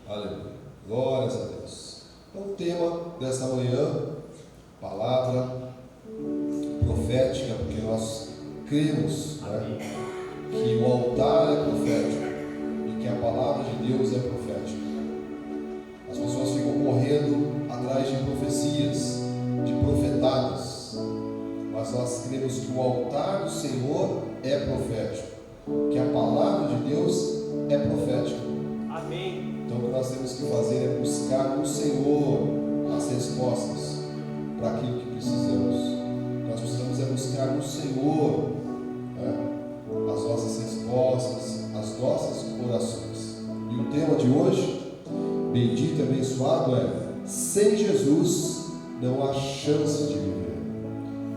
Aleluia. Glórias a Deus. Então, o tema desta manhã, palavra profética, porque nós cremos, né, que o altar é profético e que a palavra de Deus é profética. As pessoas ficam correndo atrás de profecias, de profetadas, mas nós cremos que o altar do Senhor é profético, que a palavra de Deus é profética. Amém. Então, o que nós temos que fazer é buscar no Senhor as respostas para aquilo que precisamos. Nós precisamos buscar no Senhor, né, as nossas respostas, as nossas orações. E o tema de hoje, bendito e abençoado, é: sem Jesus não há chance de viver.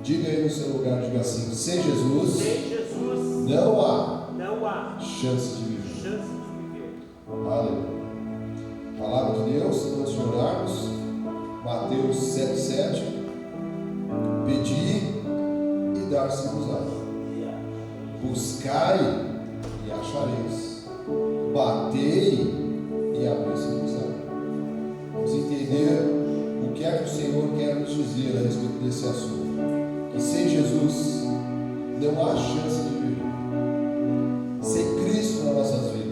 Diga aí no seu lugar, diga assim: sem Jesus, não há chance de viver. Aleluia. Palavra de Deus, se nós orarmos, Mateus 7,7: pedi e dar-se-vos-á, buscai e achareis, batei e abrir-se-vos-á. Vamos entender o que é que o Senhor quer nos dizer a respeito desse assunto. Que sem Jesus não há chance de viver. Sem Cristo nas nossas vidas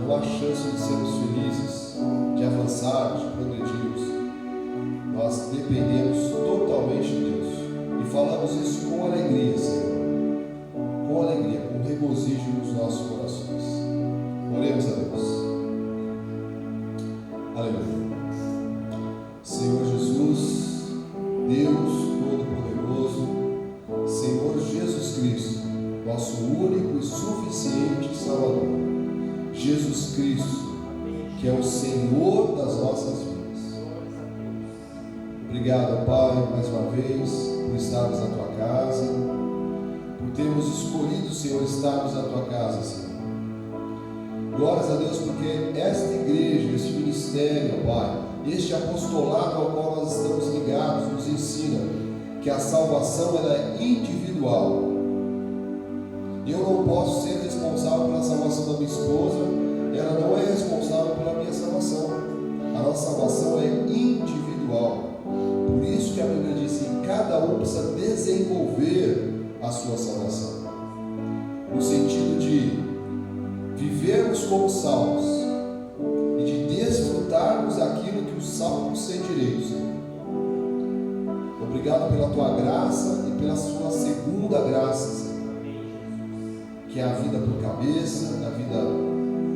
não há chance de sermos felizes, de avançarmos, de progredirmos. Nós dependemos totalmente de Deus e falamos isso com alegria, Senhor, com alegria, com regozijo nos nossos corações. Oremos a Deus. Aleluia. Senhor Jesus, Deus Todo-Poderoso, Senhor Jesus Cristo, nosso único e suficiente Salvador, Jesus Cristo, que é o Senhor das nossas vidas. Obrigado, Pai, mais uma vez, por estarmos na Tua casa, por termos escolhido, Senhor, estarmos na Tua casa, Senhor. Glórias a Deus, porque esta igreja, este ministério, Pai, este apostolado ao qual nós estamos ligados, nos ensina que a salvação ela é individual. Eu não posso ser responsável pela salvação da minha esposa, ela não é responsável pela minha salvação. A nossa salvação é individual. Por isso que a Bíblia diz que cada um precisa desenvolver a sua salvação, no sentido de vivermos como salvos e de desfrutarmos aquilo que os salvos têm direito, Senhor. Obrigado pela Tua graça e pela Sua segunda graça, Senhor, que é a vida por cabeça, é a vida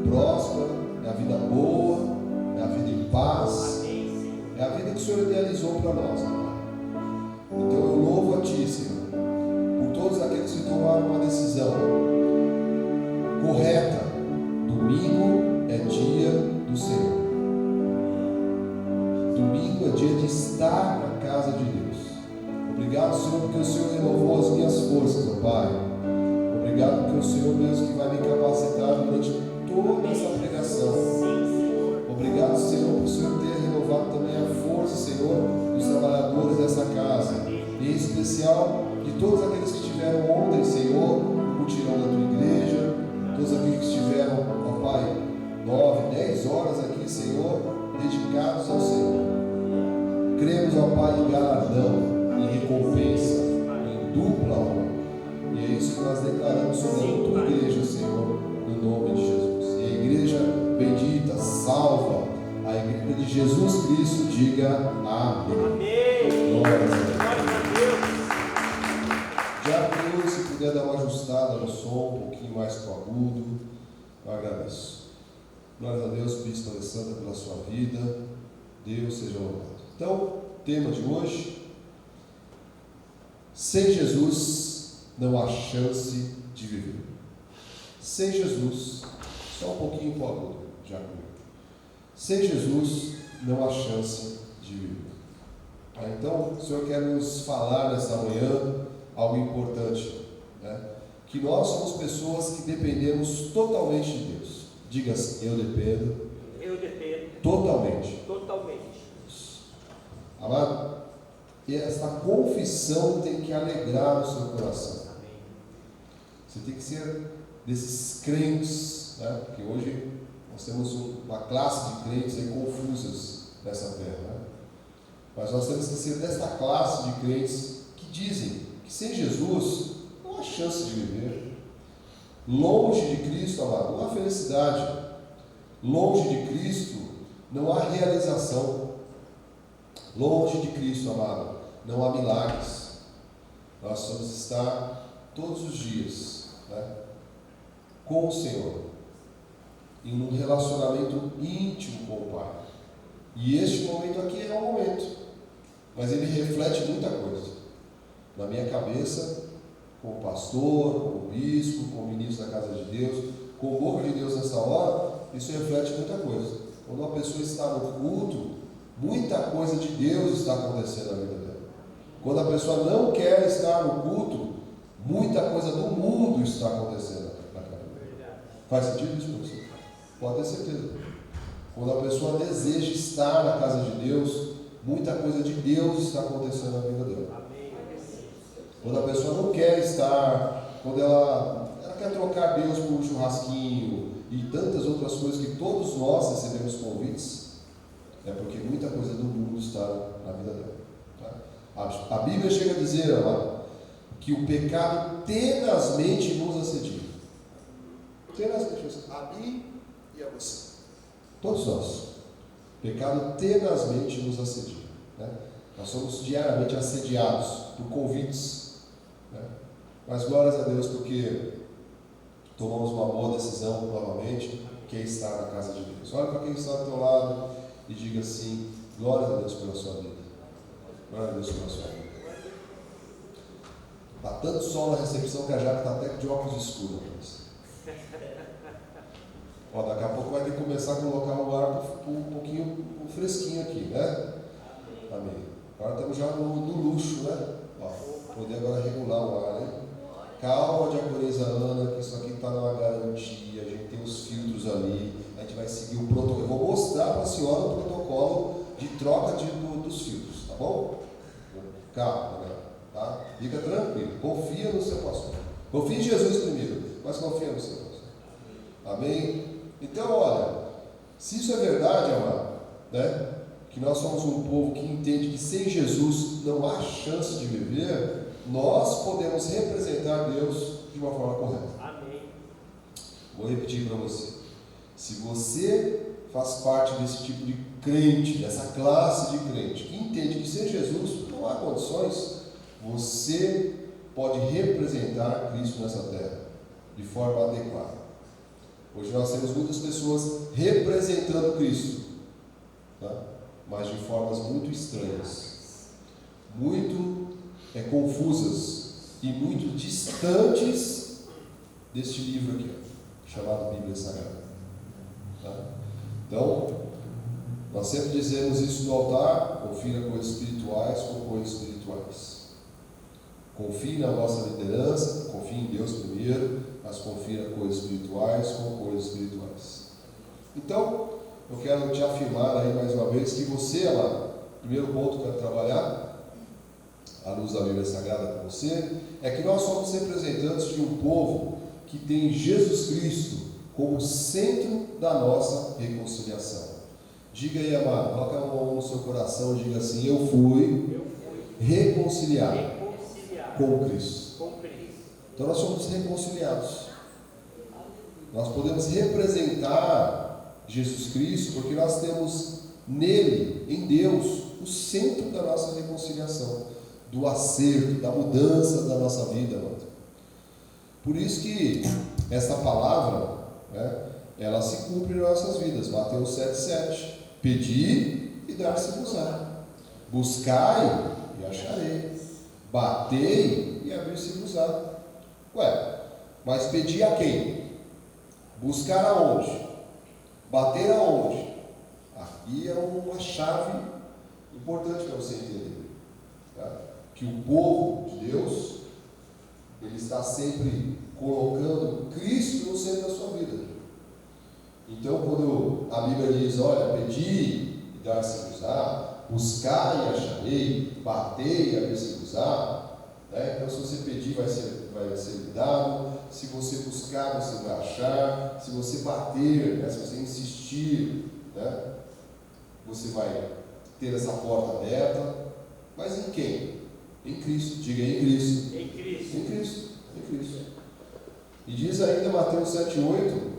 próspera, é a vida boa, é a vida em paz, é a vida que o Senhor idealizou para nós, Pai. Então eu louvo a Ti, Senhor, por todos aqueles que tomaram uma decisão correta. Domingo é dia do Senhor. Domingo é dia de estar na casa de Deus. Obrigado, Senhor, porque o Senhor renovou as minhas forças, ó Pai. Obrigado porque o Senhor mesmo que vai me capacitar durante toda essa pregação. Obrigado, Senhor, por o Senhor ter renovado também a força, Senhor, dos trabalhadores dessa casa, em especial de todos aqueles que estiveram ontem, Senhor, no mutirão da Tua igreja, todos aqueles que estiveram, ó Pai, 9, 10 horas aqui, Senhor, dedicados ao Senhor. Cremos, ó Pai, em galardão, em recompensa, em dupla honra. E é isso que nós declaramos sobre a Tua igreja, Senhor, no nome de Jesus. E a igreja bendita, salva, a igreja de Jesus Cristo, diga amém. Amém. Glória a Deus. Já que se puder dar uma ajustada no som, um pouquinho mais pro agudo, eu agradeço. Glória a Deus, Bispo Alessandra, pela sua vida. Deus seja louvado. Então, tema de hoje: sem Jesus não há chance de viver. Sem Jesus, só um pouquinho pro agudo, já comigo. Sem Jesus não há chance de viver. Então, o Senhor quer nos falar nesta manhã algo importante, né? Que nós somos pessoas que dependemos totalmente de Deus. Diga assim: eu dependo totalmente. Amado, e esta confissão tem que alegrar o seu coração. Você tem que ser desses crentes, né? Porque hoje Nós temos uma classe de crentes aí confusas nessa terra, né? Mas nós temos que ser desta classe de crentes que dizem que sem Jesus não há chance de viver. Longe de Cristo, amado, não há felicidade. Longe de Cristo não há realização. Longe de Cristo, amado, não há milagres. Nós precisamos estar todos os dias, né, com o Senhor, em um relacionamento íntimo com o Pai. E este momento aqui é um momento, mas ele reflete muita coisa. Na minha cabeça, como pastor, como bispo, como ministro da casa de Deus, com o boca de Deus nessa hora, isso reflete muita coisa. Quando uma pessoa está no culto, muita coisa de Deus está acontecendo na vida dela. Quando a pessoa não quer estar no culto, muita coisa do mundo está acontecendo na vida dela. Faz sentido isso para você? Pode ter certeza. Quando a pessoa deseja estar na casa de Deus, muita coisa de Deus está acontecendo na vida dela. Quando a pessoa não quer estar, quando ela quer trocar Deus por um churrasquinho e tantas outras coisas que todos nós recebemos convites, é porque muita coisa do mundo está na vida dela. Tá? A Bíblia chega a dizer, amado, que o pecado tenazmente nos assedia. Tenazmente, a mim e a você. Todos nós. O pecado tenazmente nos assedia. Né? Nós somos diariamente assediados por convites. Né? Mas glórias a Deus porque tomamos uma boa decisão novamente, que é estar na casa de Deus. Olha para quem está ao teu lado e diga assim: glórias a Deus pela sua vida. Glória a Deus pela sua vida. Está tanto sol na recepção que a Jaque está até de óculos escuros. Ó, daqui a pouco vai ter que começar a colocar o ar um pouquinho fresquinho aqui, né? Amém. Agora estamos já no luxo, né? Ó, poder agora regular o ar, né? Calma, diaconisa Ana, que isso aqui está numa garantia, a gente tem os filtros ali, a gente vai seguir o protocolo. Eu vou mostrar para a senhora o protocolo de troca dos filtros, tá bom? Calma, né? Tá? Fica tranquilo, confia no seu pastor. Confia em Jesus primeiro, mas confia no seu pastor. Amém? Então, olha, se isso é verdade, amado, né? Que nós somos um povo que entende que sem Jesus não há chance de viver, nós podemos representar Deus de uma forma correta. Amém. Vou repetir para você. Se você faz parte desse tipo de crente, dessa classe de crente, que entende que sem Jesus não há condições, você pode representar Cristo nessa terra de forma adequada. Hoje nós temos muitas pessoas representando Cristo, tá? Mas de formas muito estranhas, muito confusas e muito distantes deste livro aqui, chamado Bíblia Sagrada. Tá? Então, nós sempre dizemos isso no altar: confira coisas espirituais com coisas espirituais. Confie na vossa liderança, confie em Deus primeiro, mas confira coisas espirituais com coisas espirituais. Então, eu quero te afirmar aí mais uma vez que você, amado, primeiro ponto que eu quero trabalhar, à luz da Bíblia Sagrada com você, é que nós somos representantes de um povo que tem Jesus Cristo como centro da nossa reconciliação. Diga aí, amado, coloca a mão no seu coração e diga assim: eu fui reconciliado com Cristo. Então nós somos reconciliados. Nós podemos representar Jesus Cristo porque nós temos nele, em Deus, o centro da nossa reconciliação, do acerto, da mudança da nossa vida. Por isso que essa palavra, né, ela se cumpre nas nossas vidas. Mateus 7,7: pedi e dar-se-vos-á, buscai e acharei, batei e abrir-se-vos-á. Ué, mas pedir a quem? Buscar aonde? Bater aonde? Aqui é uma chave importante para você entender, tá? Que o povo de Deus, ele está sempre colocando Cristo no centro da sua vida. Então, quando a Bíblia diz: olha, pedi e dar-se-vos-á, buscai e acharei, batei e abrir-se-vos-á, né? Então, se você pedir, vai ser dado. se você buscar, você vai achar. Se você bater, né? Se você insistir, né? Você vai ter essa porta aberta. Mas em quem? Em Cristo. Diga em Cristo. Em Cristo. Em Cristo. Em Cristo. E diz ainda Mateus 7,8: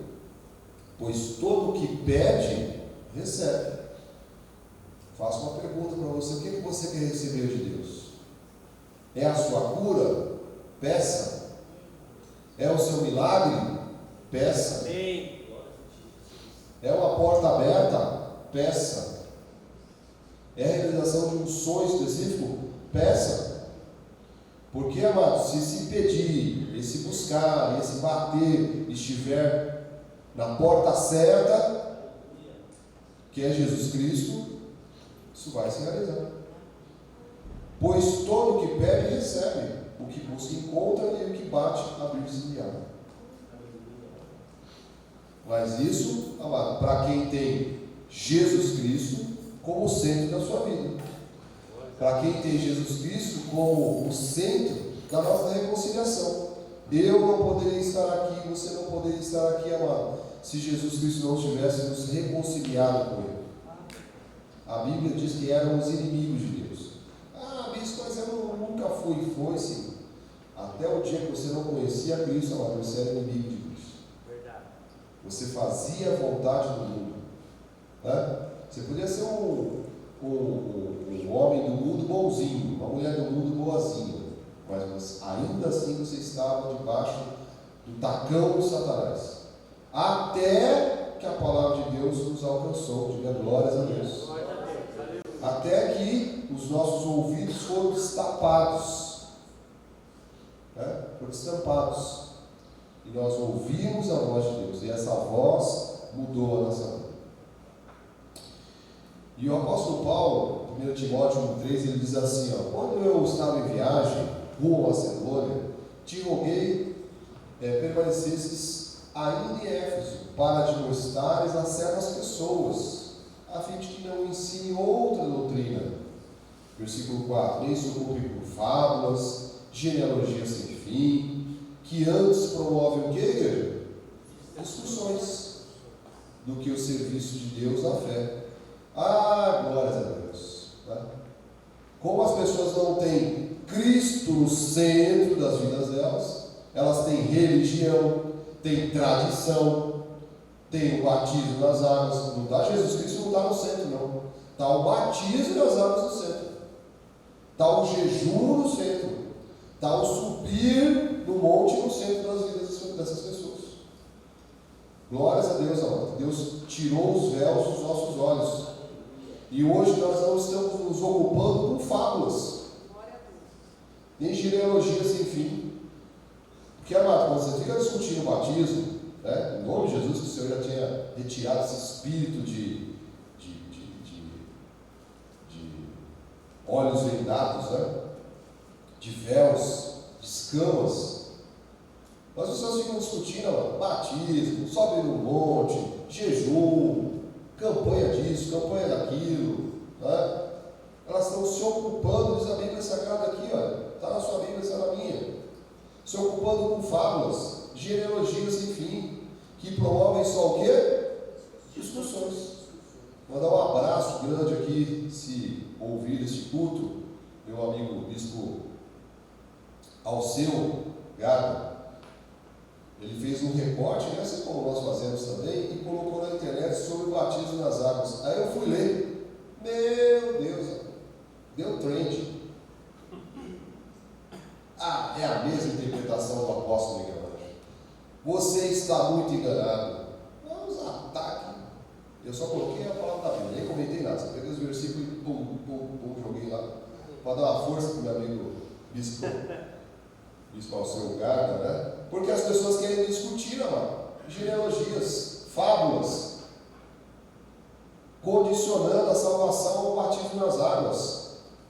pois todo o que pede, recebe. Faço uma pergunta para você: o que você quer receber de Deus? É a sua cura? Peça. É o seu milagre? Peça. Amém. É uma porta aberta? Peça. É a realização de um sonho específico? Peça. Porque, amados, se pedir, e se buscar, e se bater, estiver na porta certa, que é Jesus Cristo, isso vai se realizar. Pois todo o que pede, recebe. O que busca, encontra, e o que bate, abrir-se-lhe-á. Mas isso, amado, para quem tem Jesus Cristo como centro da sua vida. Para quem tem Jesus Cristo como o centro da nossa reconciliação. Eu não poderia estar aqui, você não poderia estar aqui, amado, se Jesus Cristo não tivesse nos reconciliado com Ele. A Bíblia diz que éramos inimigos de Deus. Ah, bispo, mas eu nunca fui. Foi sim. Até o dia que você não conhecia Cristo, amado, você era inimigo de Cristo. Verdade. Você fazia a vontade do mundo. Né? Você podia ser um homem do mundo bonzinho, uma mulher do mundo boazinha, mas ainda assim você estava debaixo do tacão de Satanás. Até que a palavra de Deus nos alcançou. Diga glórias a Deus. Até que os nossos ouvidos foram destapados, né? Foram destapados, e nós ouvimos a voz de Deus, e essa voz mudou a nossa vida. E o apóstolo Paulo, 1 Timóteo 1,3, ele diz assim: quando eu estava em viagem rumo a Macedônia, te roguei permanecesses ainda em Éfeso, para admoestares a certas pessoas, a fim de que não ensine outra doutrina. Versículo 4: nem se ocupe por fábulas, genealogias sem fim, que antes promovem o que, igreja? Discussões, do que o serviço de Deus na fé. Ah, glórias a Deus. Né? Como as pessoas não têm Cristo no centro das vidas delas, elas têm religião, têm tradição, tem o batismo nas águas. Não está Jesus Cristo, não está no centro, não. Está o batismo nas águas no centro. Está o jejum no centro. Está o subir no monte no centro das vidas dessas pessoas. Glórias a Deus, amado. Deus tirou os véus dos nossos olhos. E hoje nós não estamos nos ocupando com fábulas, nem genealogias sem fim. Porque, amado, quando você fica discutindo o batismo, né, em nome de Jesus, que o Senhor já tinha retirado esse espírito de olhos vendados, né, de véus, de escamas, mas as pessoas ficam discutindo batismo, sobe no monte, jejum, campanha disso, campanha daquilo, né? Elas estão se ocupando, diz a Bíblia Sagrada aqui, olha, está na sua Bíblia, está na minha, se ocupando com fábulas, genealogias sem fim, que promovem só o quê? Discussões. Mandar um abraço grande aqui, se ouvir este culto, meu amigo bispo Alceu Gago. Ele fez um recorte, né, assim como nós fazemos também, e colocou na internet sobre o batismo nas águas. Aí eu fui ler. Meu Deus, deu trend. Ah, é a mesma interpretação do apóstolo Miguel Ângelo. Você está muito enganado. Vamos ataque. Eu só coloquei a palavra da Bíblia, nem comentei nada. Só peguei os versículos e joguei lá, para dar uma força para o meu amigo bispo Alceu Gago, né? Porque as pessoas querem discutir, amado, genealogias, fábulas, condicionando a salvação ao batismo nas águas.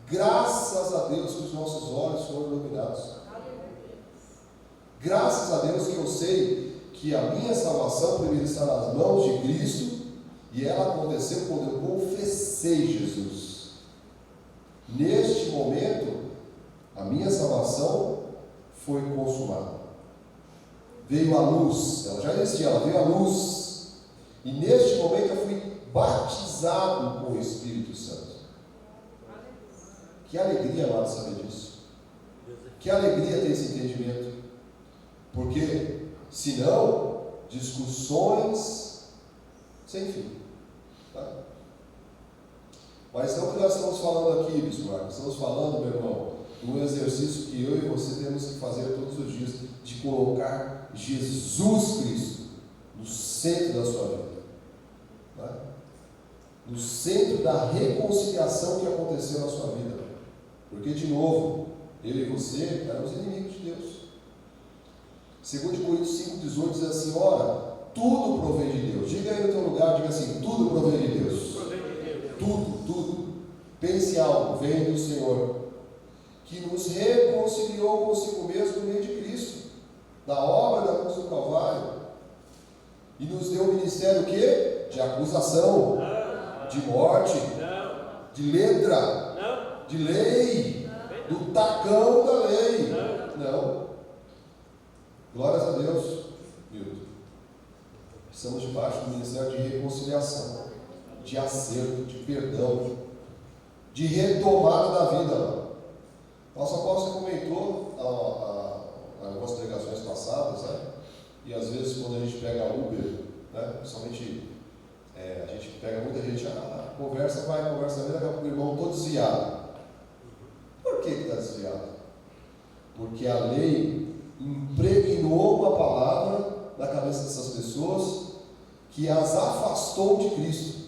Graças a Deus que os nossos olhos foram iluminados. Graças a Deus que eu sei que a minha salvação primeiro está nas mãos de Cristo, e ela aconteceu quando eu confessei Jesus. Neste momento, a minha salvação foi consumada. veio a luz. Ela já existia, ela veio a luz. E neste momento eu fui batizado com o Espírito Santo. Que alegria, amado, saber disso. Que alegria ter esse entendimento. Porque, senão, discussões sem fim. Tá? Mas não que nós estamos falando aqui, Bispo Marcos, estamos falando, meu irmão, de um exercício que eu e você temos que fazer todos os dias, de colocar Jesus Cristo no centro da sua vida. Tá? No centro da reconciliação que aconteceu na sua vida. Porque, de novo, eu e você éramos inimigos de Deus. 2 Coríntios 5,18 diz assim: ora, tudo provém de Deus. Diga aí no teu lugar, diga assim: tudo provém de Deus. Tudo. Pense algo, vem do Senhor, que nos reconciliou consigo mesmo no meio de Cristo, da obra da cruz do Calvário, e nos deu o ministério o quê? De acusação, de morte, de letra, de lei, do tacão da lei. Não. Glórias a Deus, Milton. Estamos debaixo do ministério de reconciliação, de acerto, de perdão, de retomada da vida. Nosso apóstolo comentou algumas pregações passadas, né? E às vezes quando a gente pega Uber, né? Principalmente a gente pega muita gente, conversa vem, daqui a pouco o irmão todo desviado. Por que está desviado? Porque a lei impregnou uma palavra na cabeça dessas pessoas que as afastou de Cristo.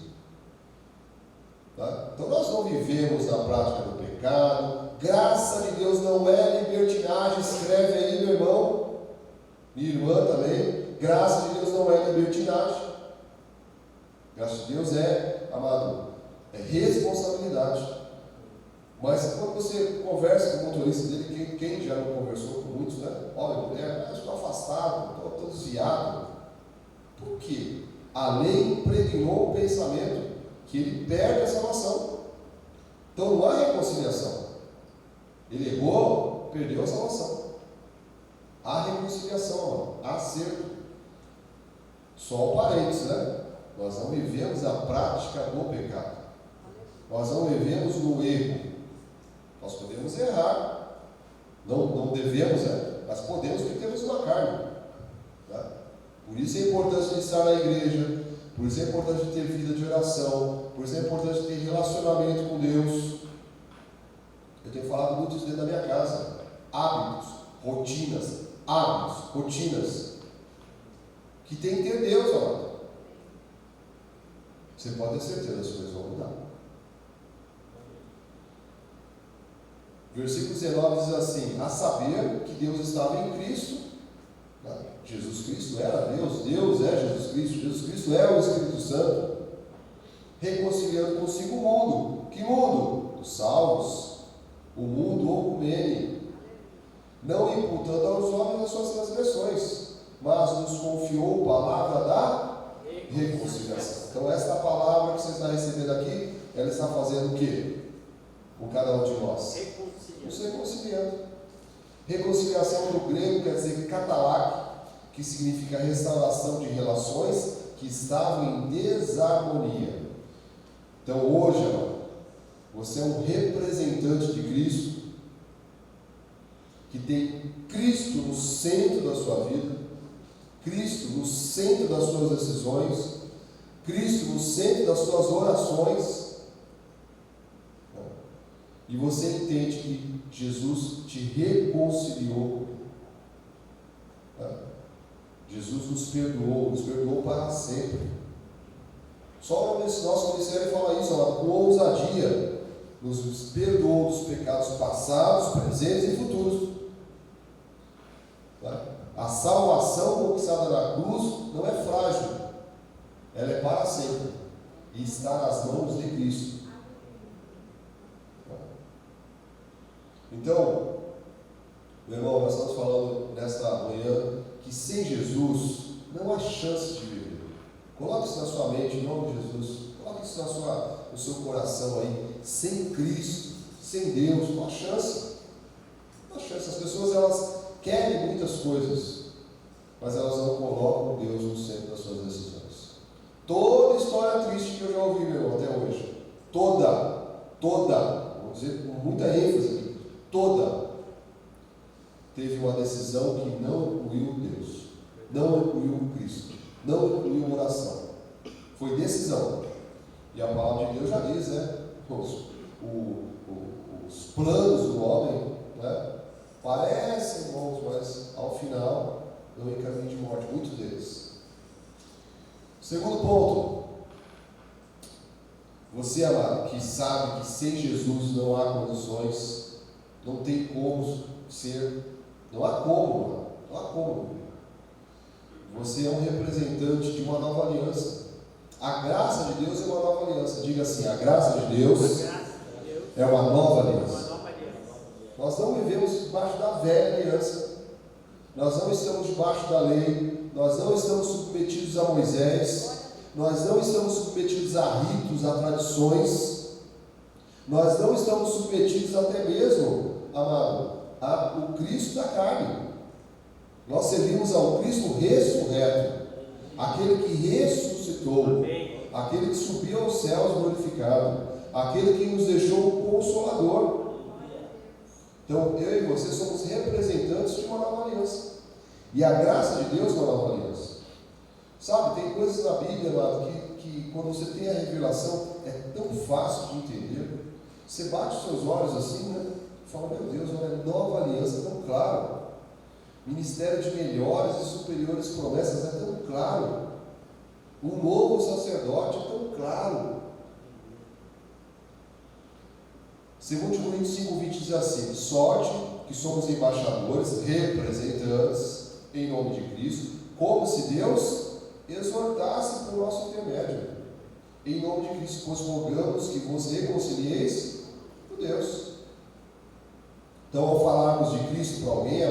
Tá? Então nós não vivemos na prática do pecado. Graça de Deus não é libertinagem. Escreve aí, meu irmão, minha irmã também. Graça de Deus não é libertinagem. Graça de Deus é, amado, é responsabilidade. Mas quando você conversa com o motorista dele, quem já não conversou com muitos, né? Olha, mulher, eu estou afastado, estou desviado. Por quê? A lei impregnou o pensamento que ele perde a salvação. Então não há reconciliação. Ele errou, perdeu a salvação. Há reconciliação, há acerto. Só o parênteses, né? Nós não vivemos a prática do pecado. Nós não vivemos no erro. Nós podemos errar, não devemos, mas podemos porque temos uma carne. Tá? Por isso é importante estar na igreja, por isso é importante ter vida de oração, por isso é importante ter relacionamento com Deus. Eu tenho falado muito isso dentro da minha casa. Hábitos, rotinas, que tem que ter Deus, amado. Você pode ter certeza, as coisas vão mudar. Versículo 19 diz assim: a saber que Deus estava em Cristo, né? Jesus Cristo era Deus, Deus é Jesus Cristo é o Espírito Santo, reconciliando consigo o mundo. Que mundo? Os salvos, o mundo ocumene, não imputando aos homens as suas transgressões, mas nos confiou a palavra da reconciliação. Então esta palavra que você está recebendo aqui, ela está fazendo o quê? Com cada um de nós? Nos reconciliando. Reconciliação no grego quer dizer katalak, que significa restauração de relações que estavam em desarmonia. Então hoje, irmão, você é um representante de Cristo, que tem Cristo no centro da sua vida, Cristo no centro das suas decisões, Cristo no centro das suas orações. E você entende que Jesus te reconciliou. Jesus nos perdoou para sempre. Só nesse nosso ministério fala isso, com ousadia. Nos perdoou dos pecados passados, presentes e futuros. A salvação conquistada na cruz não é frágil, ela é para sempre e está nas mãos de Cristo. Então, meu irmão, nós estamos falando nesta manhã que sem Jesus não há chance de viver. Coloque isso na sua mente, em nome de Jesus. Coloque isso no seu coração aí. Sem Cristo, sem Deus, não há chance. Não há chance. As pessoas, elas querem muitas coisas, mas elas não colocam Deus no centro das suas decisões. Toda história triste que eu já ouvi, meu irmão, até hoje, toda, vou dizer com muita ênfase aqui, toda, teve uma decisão que não incluiu Deus, não incluiu Cristo, não incluiu oração. Foi decisão. E a palavra de Deus já diz, né? Os planos do homem, né, parecem bons, mas ao final dão em caminho de morte, muitos deles. Segundo ponto, você, amado, que sabe que sem Jesus não há condições, não tem como ser, não há como. Você é um representante de uma nova aliança. A graça de Deus é uma nova aliança. Diga assim: a graça de Deus é uma nova aliança. Nós não vivemos debaixo da velha aliança. Nós não estamos debaixo da lei. Nós não estamos submetidos a Moisés. Nós não estamos submetidos a ritos, a tradições. Nós não estamos submetidos até mesmo, amado, ao Cristo da carne. Nós servimos ao Cristo ressurreto, aquele que ressuscitou, aquele que subiu aos céus glorificado, aquele que nos deixou o Consolador. Então, eu e você somos representantes de uma nova aliança. E a graça de Deus é uma nova aliança. Sabe, tem coisas na Bíblia, amado, que quando você tem a revelação, é tão fácil de entender. Você bate os seus olhos assim, né? E fala: meu Deus, olha, nova aliança, é tão claro. Ministério de melhores e superiores promessas é tão claro. Um novo sacerdote é tão claro. 2 Coríntios 5,20 diz assim: sorte que somos embaixadores, representantes em nome de Cristo, como se Deus exortasse por nosso intermédio. Em nome de Cristo vos rogamos que vos reconcilieis com Deus. Então, ao falarmos de Cristo para alguém,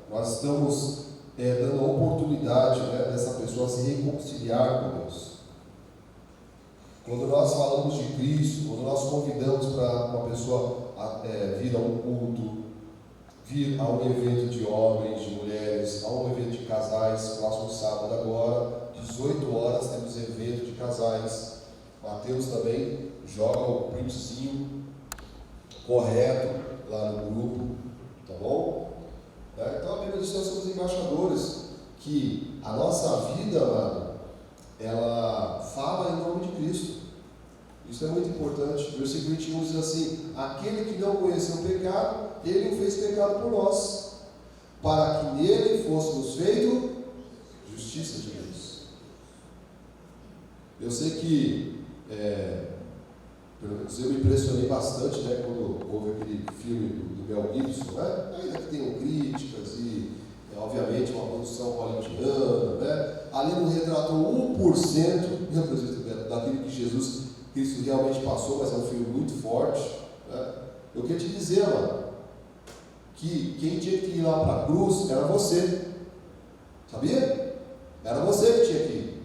nós estamos dando a oportunidade, né, dessa pessoa se reconciliar com Deus. Quando nós falamos de Cristo, quando nós convidamos para uma pessoa vir a um culto, vir a um evento de homens, de mulheres, a um evento de casais, próximo sábado agora, 18 horas, temos evento de casais. Mateus também joga o printzinho correto lá no grupo, tá bom? Então a Bíblia diz que nós somos embaixadores, que a nossa vida, amado, ela fala em nome de Cristo. Isso é muito importante. O versículo 21 diz assim: aquele que não conheceu o pecado, ele o fez pecado por nós, para que nele fôssemos feito justiça de Deus. Eu sei que pelo menos eu me impressionei bastante, né, quando houve aquele filme do Mel Gibson, né? Ainda que tenham críticas e obviamente uma produção hollywoodiana, né? Ali não retratou 1% daquilo que Jesus Cristo realmente passou, mas é um filme muito forte, né? Eu queria te dizer, mano, que quem tinha que ir lá para a cruz era você, sabia? Era você que tinha que ir,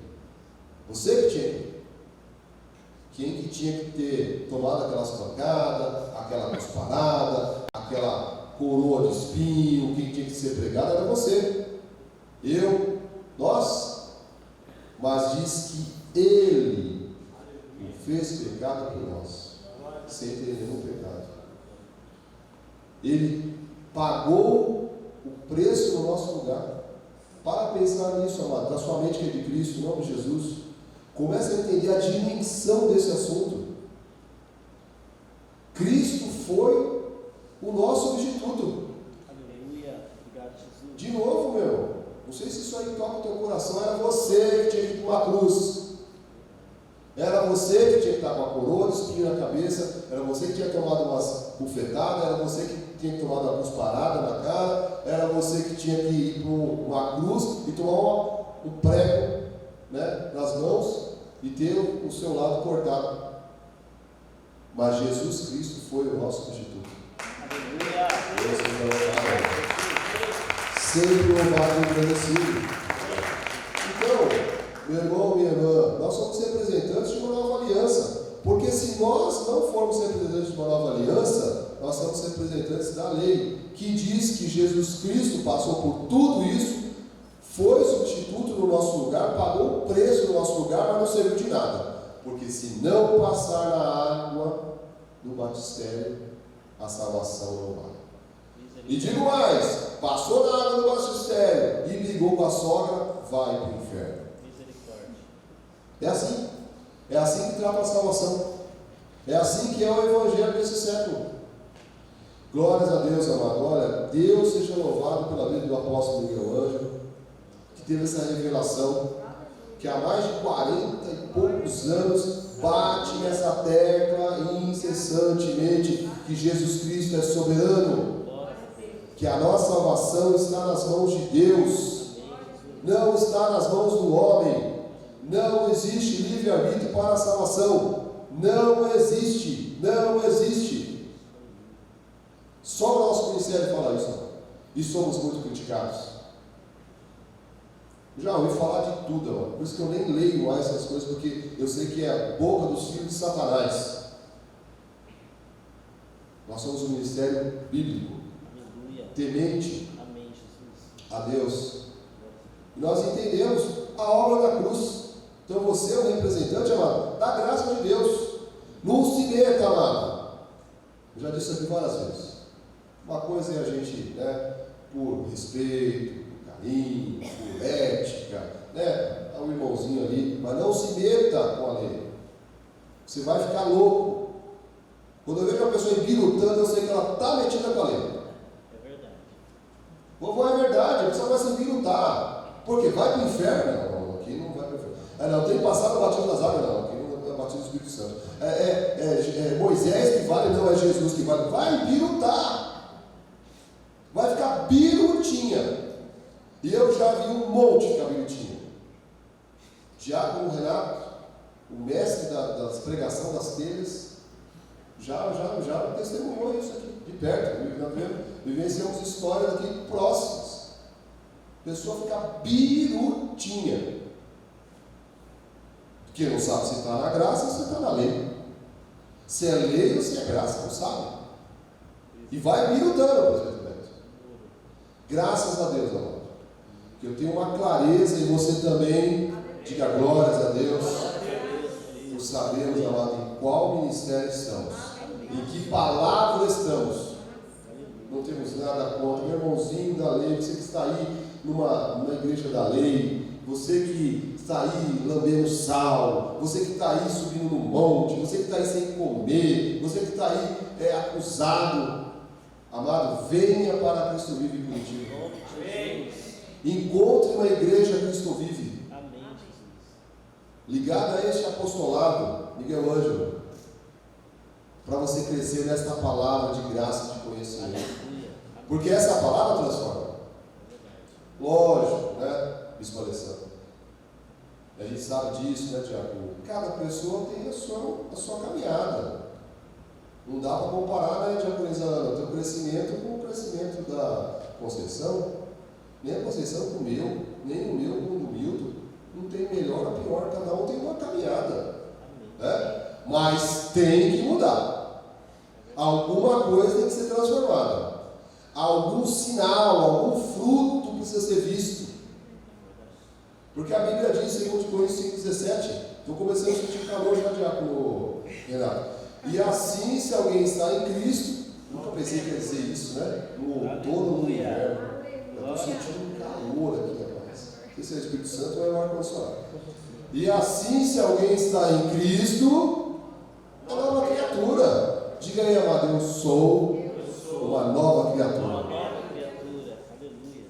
você que tinha que ir. Quem que tinha que ter tomado aquelas pancadas, aquela cusparada, aquela coroa de espinho, quem tinha que ser pregado era você, eu, nós. Mas diz que Ele o fez pecado por nós, sem ter nenhum pecado. Ele pagou o preço no nosso lugar. Para pensar nisso, amado, da sua mente que é de Cristo, em nome de Jesus. Comece a entender a dimensão desse assunto. Cristo foi o nosso substituto. Aleluia. Obrigado, Jesus. De novo, meu, não sei se isso aí toca o teu coração. Era você que tinha que ir para uma cruz. Era você que tinha que estar com a coroa de espinho na cabeça. Era você que tinha tomado umas bufetadas. Era você que tinha tomado uma cusparada na cara. Era você que tinha que ir para uma cruz e tomar um prego, né, nas mãos e ter o seu lado cortado. Mas Jesus Cristo foi o nosso substituto. Aleluia. Sempre louvado e agradecido. Então, meu irmão, minha irmã, nós somos representantes de uma nova aliança. Porque se nós não formos representantes de uma nova aliança, nós somos representantes da lei, que diz que Jesus Cristo passou por tudo isso, foi nosso lugar, pagou o preço do nosso lugar, mas não serviu de nada. Porque se não passar na água do batistério, a salvação não vale. E digo mais, passou na água do batistério e brigou com a sogra, vai para o inferno. É assim. É assim que trata a salvação. É assim que é o evangelho desse século. Glórias a Deus, amado. Olha, Deus seja louvado pela vida do apóstolo Miguel Ângelo, que teve essa revelação, que há mais de 40 e poucos anos bate nessa tecla incessantemente que Jesus Cristo é soberano, que a nossa salvação está nas mãos de Deus, não está nas mãos do homem. Não existe livre-arbítrio para a salvação. Não existe. Não existe. Só o nosso ministério fala isso. E somos muito criticados. Já ouvi falar de tudo, mano. Por isso que eu nem leio mais essas coisas, porque eu sei que é a boca dos filhos de Satanás. Nós somos um ministério bíblico. Aleluia. Temente. Amém, Jesus. A Deus. E nós entendemos a obra da cruz. Então você é um representante, amado, da graça de Deus. Não se meta, amado. Eu já disse aqui várias vezes. Uma coisa é a gente, por respeito, por carinho, por ética, o irmãozinho ali, mas não se meta com a lei. Você vai ficar louco. Quando eu vejo uma pessoa embirutando, eu sei que ela está metida com a lei. É verdade. Vovó, é verdade, a pessoa vai se embirutar. Por quê? Vai para o inferno? Não, aqui não vai para o inferno. Não, tem que passar no batismo das águas, não. Aqui não é o batismo do Espírito Santo. É Moisés que vale, não é Jesus que vale. Vai birutar. Vai ficar birutinha. E eu já vi um monte de birutinha. Diácono Renato, o mestre das pregação das telhas, já testemunhou isso aqui, de perto. Vivenciamos histórias aqui próximas. A pessoa fica birutinha. Porque não sabe se está na graça ou se está na lei. Se é lei ou se é graça, não sabe. E vai birutando, presbítero. Graças a Deus, amado. Que eu tenho uma clareza e você também. Diga glórias a Deus. Por sabermos, amado, em qual ministério estamos. Em que palavra estamos. Não temos nada contra. Meu irmãozinho da lei, você que está aí numa igreja da lei, você que está aí lambendo sal, você que está aí subindo no monte, você que está aí sem comer, você que está aí acusado, amado, venha para Cristo Vive em Curitiba. Encontre uma igreja Cristo Vive. Amém, Jesus. Ligada a este apostolado, Miguel Ângelo, para você crescer nesta palavra de graça, de conhecimento. Porque essa palavra transforma. Lógico, Bispo Alessandro? A gente sabe disso, Tiago? Cada pessoa tem a sua caminhada. Não dá para comparar, diaconizando, o teu crescimento com o crescimento da Conceição. Nem a Conceição com o meu, nem o meu com o do Milton. Não tem melhor ou pior, cada um tem uma caminhada. Mas tem que mudar. Alguma coisa tem que ser transformada. Algum sinal, algum fruto precisa ser visto. Porque a Bíblia diz em 2 Coríntios 5,17, estou começando a sentir calor já, Diácono Renato. E assim, se alguém está em Cristo, nunca pensei que ia dizer isso, no outono, no inverno. Eu estou sentindo um calor aqui, rapaz. Não sei se é o Espírito Santo ou é o ar-condicionado. E assim, se alguém está em Cristo, é uma nova criatura. Diga aí, amado, eu sou uma nova criatura.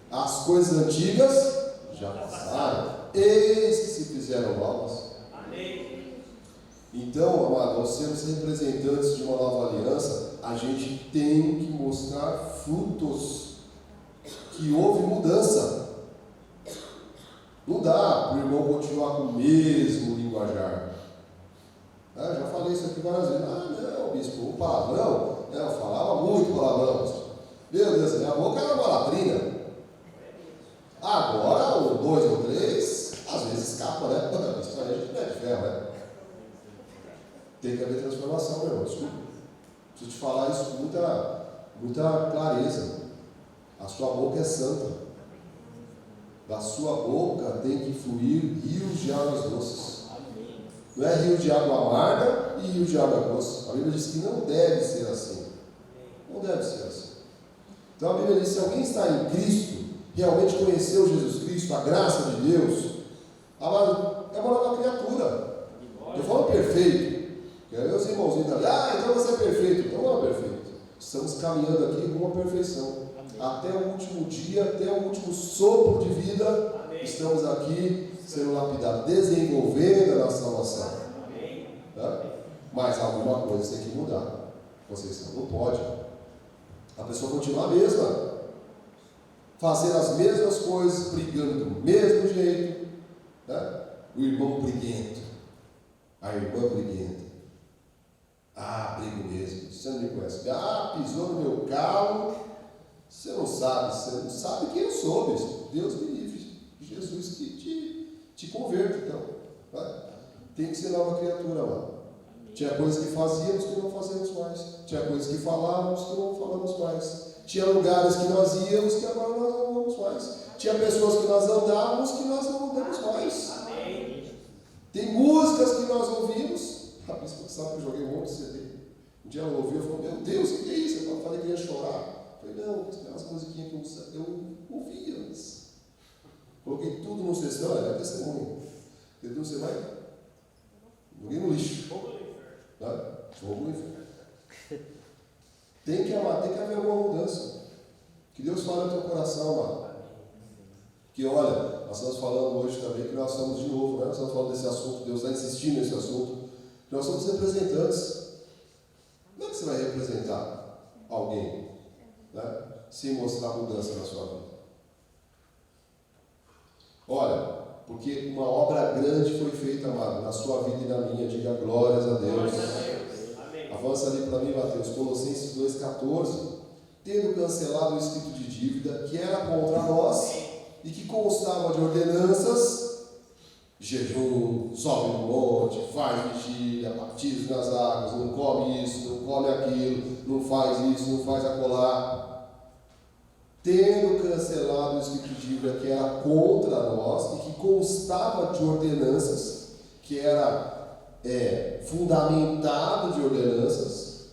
As coisas antigas já passaram, eis que se fizeram novas. Então, amado, nós sermos representantes de uma nova aliança, a gente tem que mostrar frutos, que houve mudança. Não dá para o irmão continuar com o mesmo linguajar. Já falei isso aqui várias vezes. Não, bispo, o palavrão, eu falava muito palavrão. Meu Deus, minha boca era uma latrina. Agora, o 2 ou 3, às vezes escapa, Isso aí a gente não é de ferro, Tem que haver transformação, meu irmão. Desculpa. Preciso te falar isso com muita clareza. A sua boca é santa. Da sua boca tem que fluir rios de águas doces. Amém. Não é rio de água amarga e rio de água doce. A Bíblia diz que não deve ser assim. Não deve ser assim. Então a Bíblia diz que se alguém está em Cristo, realmente conheceu Jesus Cristo, a graça de Deus, amado, é uma nova criatura. Eu falo perfeito. Porque aí os irmãozinhos estão ali, então você é perfeito. Não é perfeito. Estamos caminhando aqui rumo à perfeição. Até o último dia, até o último sopro de vida, amém, estamos aqui sendo lapidados, desenvolvendo a nossa salvação. Tá? Mas alguma coisa tem que mudar. Vocês não pode. A pessoa continua a mesma, fazer as mesmas coisas, brigando do mesmo jeito. Tá? O irmão briguento, a irmã briguenta. Brigo mesmo. Você não me conhece. Pisou no meu carro. Você não sabe quem eu sou, mesmo. Deus me livre. Jesus te converta, então. Tá? Tem que ser nova criatura lá. Tinha coisas que fazíamos que não fazemos mais. Tinha coisas que falávamos que não falamos mais. Tinha lugares que nós íamos que agora nós não vamos mais. Tinha pessoas que nós andávamos que nós não andamos mais. Tem músicas que nós ouvimos. A pessoa que sabe que eu joguei um monte de CD. Um dia ela ouviu e falou: meu Deus, o que é isso? Eu falei que ia chorar. Eu falei: não, as musiquinhas que eu ouvi antes. Coloquei tudo no CD. Não, é testemunho. Então você vai. Joguei no lixo. Fogo no inferno. Tem que amar, tem que haver uma mudança. Que Deus fale no teu coração, amado. Que olha, nós estamos falando hoje também que nós somos de novo, né? Nós estamos falando desse assunto, Deus está insistindo nesse assunto. Que nós somos representantes. Como é que você vai representar alguém, né, sem mostrar mudança na sua vida? Olha, porque uma obra grande foi feita, amado, na sua vida e na minha. Diga glórias a Deus. Amém. Avança ali para mim, Mateus, Colossenses 2,14. Tendo cancelado o escrito de dívida que era contra nós e que constava de ordenanças, jejum, sobe no monte, faz vigília, batismo nas águas, não come isso, não come aquilo, não faz isso, não faz acolá. Tendo cancelado o escrito de dívida que era contra nós e que constava de ordenanças, que era fundamentado de ordenanças,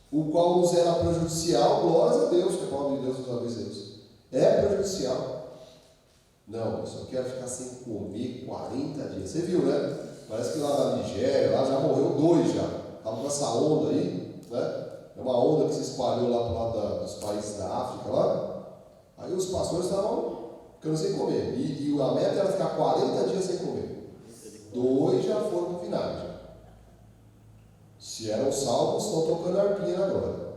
o qual nos era prejudicial. Glórias a Deus, que a palavra de Deus nos avisa Deus. É prejudicial. Não, eu só quero ficar sem comer 40 dias. Você viu, né? Parece que lá na Nigéria, lá já morreu 2 já. Estava com essa onda aí, né? É uma onda que se espalhou lá para o lado dos países da África lá. Aí os pastores estavam ficando sem comer. E a meta era ficar 40 dias sem comer. 2 já foram para o vinagre. Se eram salvos, estão tocando arpinha agora.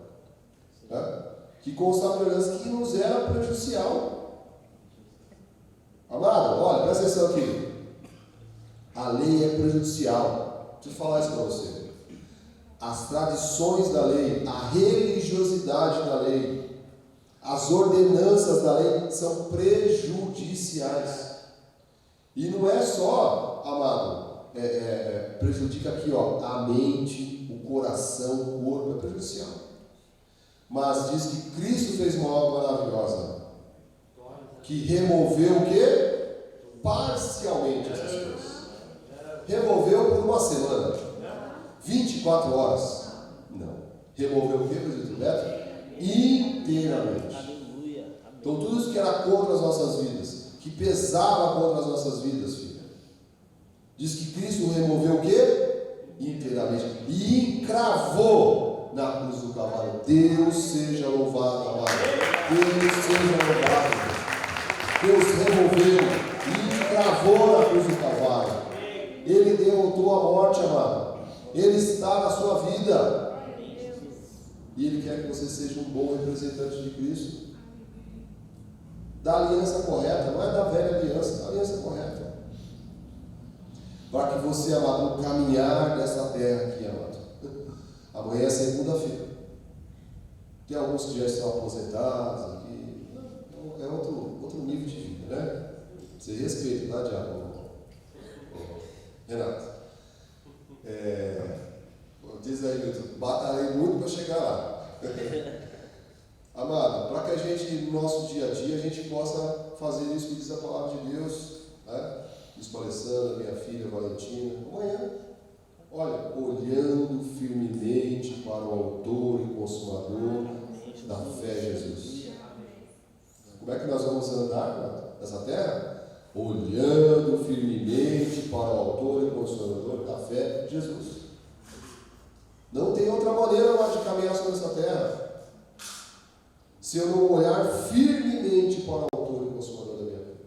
Né? Que constava de ordenança que nos era prejudicial. Amado, olha, presta atenção aqui. A lei é prejudicial. Deixa eu falar isso para você. As tradições da lei, a religiosidade da lei, as ordenanças da lei são prejudiciais. E não é só, amado, prejudica aqui, ó, a mente, o coração, o corpo, é prejudicial. Mas diz que Cristo fez uma obra maravilhosa, que removeu o quê? Parcialmente essas coisas. Removeu por uma semana, 24 horas. Não. Removeu o quê, presidente Beto? Inteiramente. Então tudo isso que era contra as nossas vidas, que pesava contra as nossas vidas, filho, diz que Cristo removeu o quê? Inteiramente. E encravou na cruz do Calvário. Deus seja louvado, amado. Deus seja louvado. Deus removeu e encravou na cruz do Calvário. Ele derrotou a morte, amado. Ele está na sua vida. E Ele quer que você seja um bom representante de Cristo. Da aliança correta, não é da velha aliança, da aliança correta. Para que você, amado, no caminhar dessa terra aqui, amado. Amanhã é segunda-feira. Tem alguns que já estão aposentados aqui. É outro nível de vida, né? Você respeita, tá, Diabo? Renato. Diz aí, Milton, batalhei muito para chegar lá. Amado, para que a gente, no nosso dia a dia, a gente possa fazer isso que diz a palavra de Deus, né? Diz para a Alessandra, minha filha Valentina, amanhã, olha, olhando firmemente para o autor e consumador da fé, Jesus. Como é que nós vamos andar nessa terra? Olhando firmemente para o autor e consumador da fé, Jesus. Não tem outra maneira mais de caminhar sobre essa terra se eu não olhar firmemente para o autor e consumador da minha vida.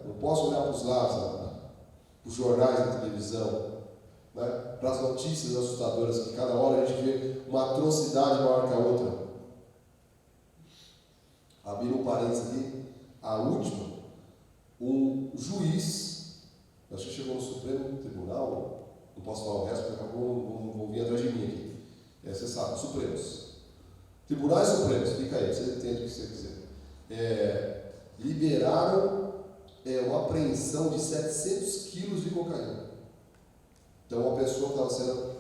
Não posso olhar para os lados, para os jornais da televisão, para as notícias assustadoras, que cada hora a gente vê uma atrocidade maior que a outra. Abrir um parênteses aqui, a última, um juiz, acho que chegou no Supremo Tribunal, não posso falar o resto, porque daqui a pouco vão vir atrás de mim aqui. Você sabe, Supremos. Tribunais Supremos, fica aí, você entende o que você quiser. Liberaram uma apreensão de 700 quilos de cocaína. Então, uma pessoa que estava sendo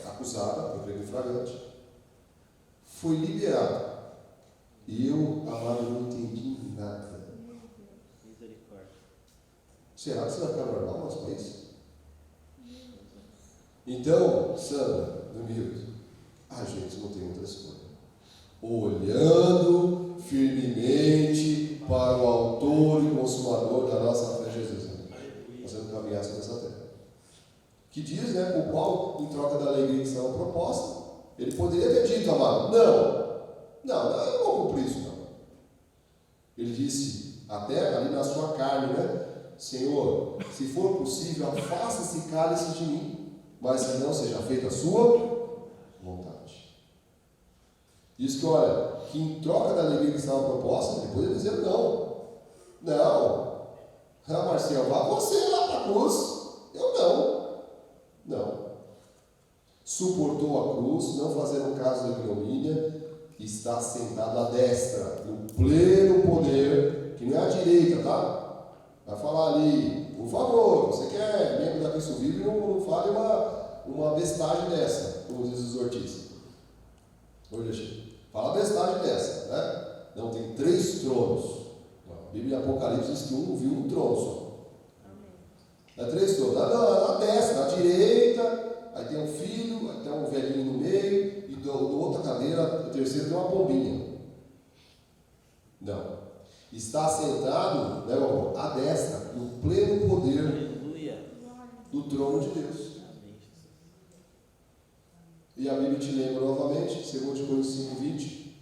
acusada por crime flagrante foi liberada. E eu, amado, não entendi nada. Misericórdia. Será que isso vai ficar normal no nosso país? Então, Sandra, amigos, a gente não tem outra escolha. Olhando firmemente para o autor e consumador da nossa fé, Jesus. Nós vamos caminhar sobre essa terra. Que diz, o Paulo, em troca da alegria que estava proposta, ele poderia ter dito, amado, não, eu não vou cumprir isso, não. Ele disse, até ali na sua carne, Senhor, se for possível, afasta esse cálice de mim, mas que não seja feita a sua vontade. Diz que, olha, que em troca da alegria que estava proposta, ele poderia dizer não. Marcelo, vá você lá para a cruz. Eu não. Suportou a cruz, não fazendo caso da ignomínia, está sentado à destra, no pleno poder, que não é à direita, tá? Vai falar ali, por favor, você que é membro da Cristo Vive, não fale uma bestagem dessa, como diz os Ortiz. Olha, fala bestagem dessa, Não, tem 3 tronos. A Bíblia em Apocalipse diz que viu um trono só. Não é 3 tronos. Na destra, na direita, aí tem um filho, aí tem um velhinho no meio, e do outra cadeira, o terceiro tem uma pombinha. Não. Está sentado, à destra, no pleno poder do trono de Deus. E a Bíblia te lembra novamente, 2 Coríntios 5:20.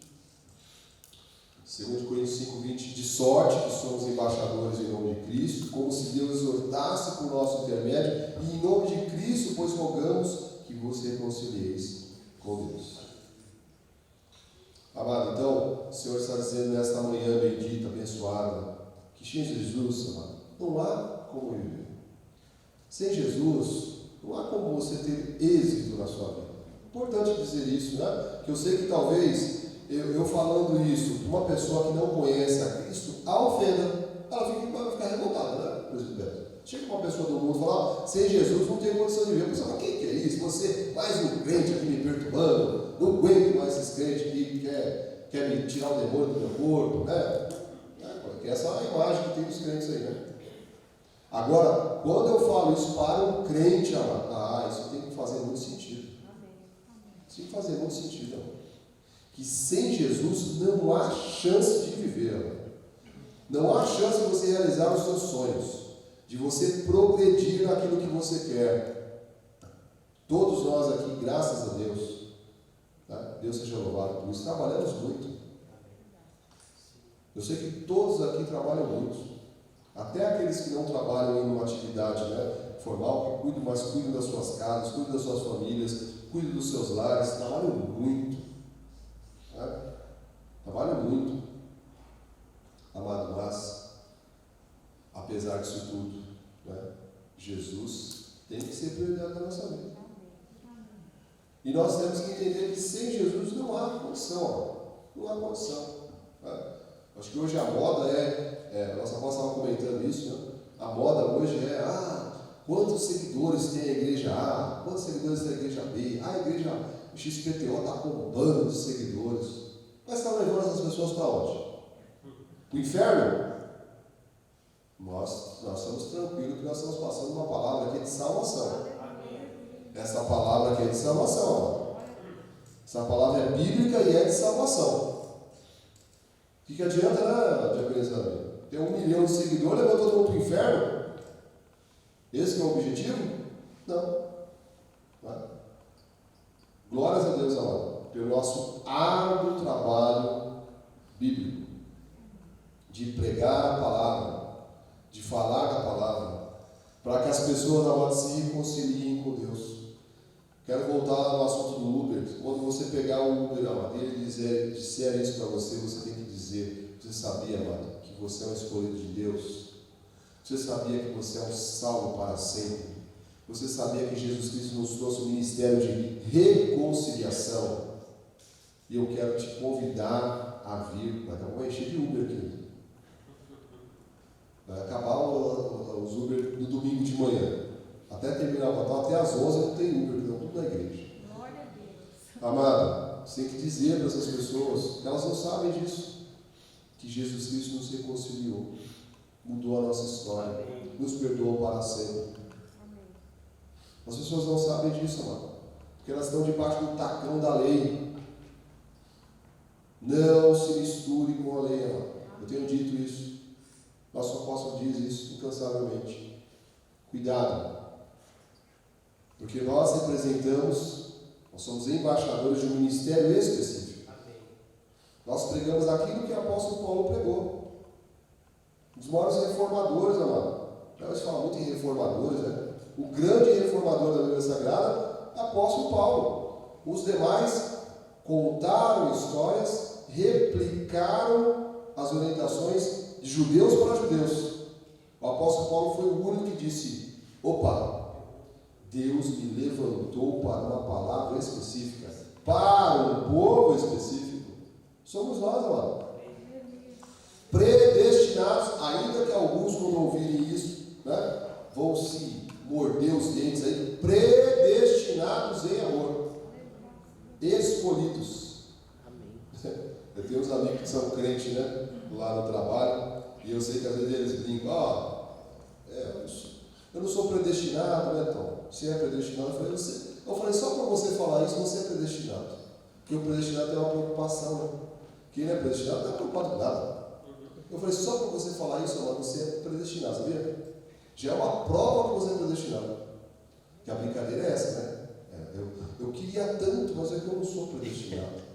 2 Coríntios 5:20, de sorte que somos embaixadores em nome de Cristo, como se Deus exortasse por nosso intermédio, e em nome de Cristo, pois rogamos que vos reconcilieis com Deus. Amado, então, o Senhor está dizendo nesta manhã bendita, abençoada, que sem Jesus, amado, não há como viver. Sem Jesus, não há como você ter êxito na sua vida. Importante dizer isso, Que eu sei que talvez eu falando isso para uma pessoa que não conhece a Cristo, a ofenda, ela vai ficar revoltada, presidente? Chega uma pessoa do mundo e fala, sem Jesus não tem condição de viver. A pessoa fala, quem que é isso? Você, mais um crente aqui me perturbando, não aguento mais esses crentes que quer me tirar o demônio do meu corpo, Porque essa é a imagem que tem dos crentes aí, Agora, quando eu falo isso para um crente, isso tem que fazer muito sentido. Isso tem que fazer muito sentido, que sem Jesus não há chance de viver, não há chance de você realizar os seus sonhos, de você progredir naquilo que você quer. Todos nós aqui, graças a Deus, Deus seja louvado por isso, trabalhamos muito. Eu sei que todos aqui trabalham muito, até aqueles que não trabalham em uma atividade formal, que cuidam das suas casas, cuidam das suas famílias, cuidam dos seus lares, trabalham muito. Trabalham muito. Amado, mas, apesar disso tudo, Jesus tem que ser prioridade da nossa vida. E nós temos que entender que sem Jesus não há condição. Não há condição. Acho que hoje a moda a nossa avó estava comentando isso, A moda hoje quantos seguidores tem a igreja A, quantos seguidores tem a igreja B, igreja XPTO está com um bando de seguidores. Mas está levando essas pessoas para onde? Para o inferno? Nós estamos tranquilos que nós estamos passando uma palavra aqui de salvação. Essa palavra aqui é de salvação. Essa palavra é bíblica e é de salvação. O que adianta, né, Diaconisa? Ter 1 milhão de seguidores, levou todo mundo para o inferno? Esse que é o objetivo? Não. Glórias a Deus, amado, pelo nosso árduo trabalho bíblico de pregar a palavra, de falar da palavra, para que as pessoas, amado, se reconciliem com Deus. Quero voltar no assunto do Uber. Quando você pegar o Uber, amado, e ele disser isso para você, você tem que dizer: você sabia, amado, que você é um escolhido de Deus? Você sabia que você é um salvo para sempre? Você sabia que Jesus Cristo nos trouxe um ministério de reconciliação? E eu quero te convidar a vir. Vai encher de Uber aqui. Vai acabar os Uber no domingo de manhã. Até terminar o Natal, até às 11 não tem Uber, não, tudo na igreja. Glória a Deus. Amada, você tem que dizer para essas pessoas que elas não sabem disso. Que Jesus Cristo nos reconciliou, mudou a nossa história, nos perdoou para sempre. As pessoas não sabem disso, amado, porque elas estão debaixo do tacão da lei. Não se misture com a lei, amado. Eu tenho dito isso. Nosso apóstolo diz isso incansavelmente. Cuidado, porque nós representamos, nós somos embaixadores de um ministério específico. Nós pregamos aquilo que o apóstolo Paulo pregou. Um dos maiores reformadores, amado. Eles falam muito em reformadores, né? O grande reformador da Bíblia Sagrada, apóstolo Paulo. Os demais contaram histórias, replicaram as orientações de judeus para judeus. O apóstolo Paulo foi o único que disse: opa, Deus me levantou para uma palavra específica, para um povo específico. Somos nós, amado. Predestinados, ainda que alguns, quando ouvirem isso, né, vão se morder os dentes aí, predestinados em amor, escolhidos. Amém. Eu tenho uns amigos que são crentes, né, lá no trabalho, e eu sei que às vezes eles brincam: eu não sou predestinado, né, Tom? Você é predestinado? Eu falei, só para você falar isso, você é predestinado. Porque o predestinado tem uma preocupação, né? Quem não é predestinado não está preocupado com nada. Eu falei, só para você falar isso, você é predestinado, sabia? Já é uma prova que você é predestinado. Que a brincadeira é essa, né? Eu queria tanto, mas é que eu não sou predestinado.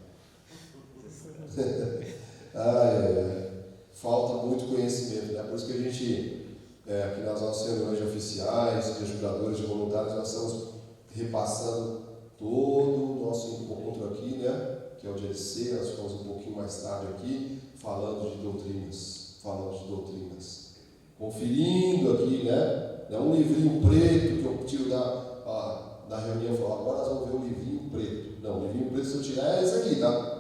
Falta muito conhecimento, né? Por isso que a gente, aqui nas nossas reuniões de oficiais, de ajudadores, de voluntários, nós estamos repassando todo o nosso encontro aqui, né? Que é o dia de ceia, nós ficamos um pouquinho mais tarde aqui, falando de doutrinas, conferindo aqui, né? É um livrinho preto que eu tiro da reunião, eu falo, agora nós vamos ver o livrinho preto. Não, o livrinho preto, se eu tirar, é esse aqui, tá?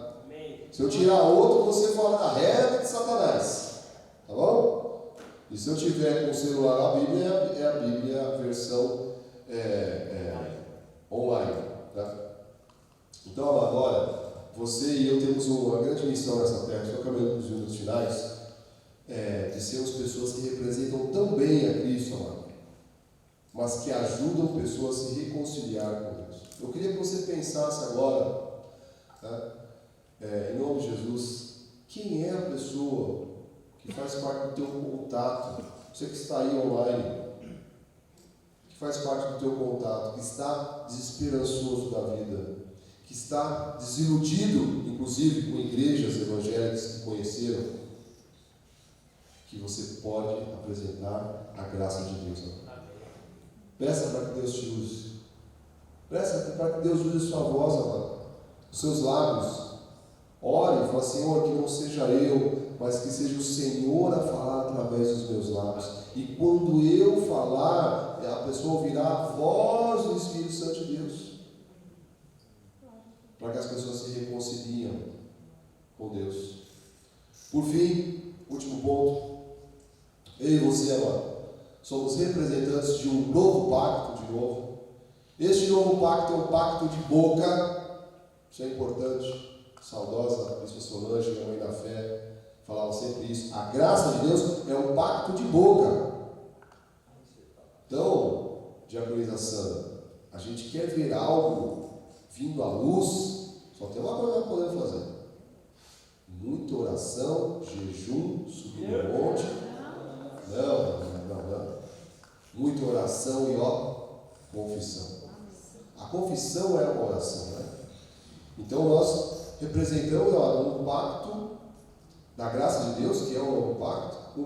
Se eu tirar outro, você fala da reta de Satanás, tá bom? E se eu tiver com o celular a Bíblia, é a Bíblia, a versão online, tá? Então, agora, você e eu temos uma grande missão nessa terra, estou caminhando nos minutos finais, de sermos pessoas que representam tão bem a Cristo, amado, mas que ajudam pessoas a se reconciliar com Deus. Eu queria que você pensasse agora, tá? Em nome de Jesus, quem é a pessoa que faz parte do teu contato, você que está aí online, que faz parte do teu contato, que está desesperançoso da vida, que está desiludido, inclusive com igrejas evangélicas que conheceram, que você pode apresentar a graça de Deus. Peça para que Deus te use. Peça para que Deus use sua voz, amado, os seus lábios. Ore e fala, Senhor, que não seja eu, mas que seja o Senhor a falar através dos meus lábios. E quando eu falar, a pessoa ouvirá a voz do Espírito Santo de Deus. Para que as pessoas se reconciliem com Deus. Por fim, último ponto. Eu e você, amado, somos representantes de um novo pacto, de novo. Este novo pacto é um pacto de boca. Isso é importante. Saudosa Bispa Solange, minha mãe da fé, falava sempre isso. A graça de Deus é um pacto de boca. Então, diaconisa Sandra, a gente quer ver algo vindo à luz, só tem uma coisa que nós podemos fazer: muita oração, jejum, subir no monte. Não. Muita oração e confissão. A confissão é uma oração, né? Então nós representamos um pacto da graça de Deus, que é um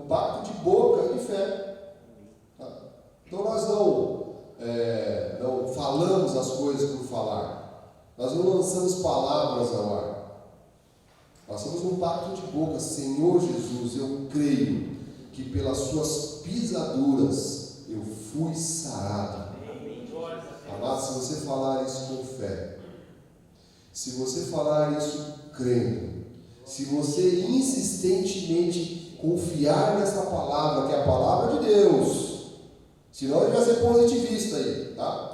pacto de boca e de fé. Tá? Então nós não falamos as coisas por falar, nós não lançamos palavras ao ar. Nós somos um pacto de boca. Senhor Jesus, eu creio que pelas suas pisaduras eu fui sarado. Amado, se você falar isso com fé, se você falar isso crendo, se você insistentemente confiar nessa palavra, que é a palavra de Deus, senão a gente vai ser positivista aí, tá?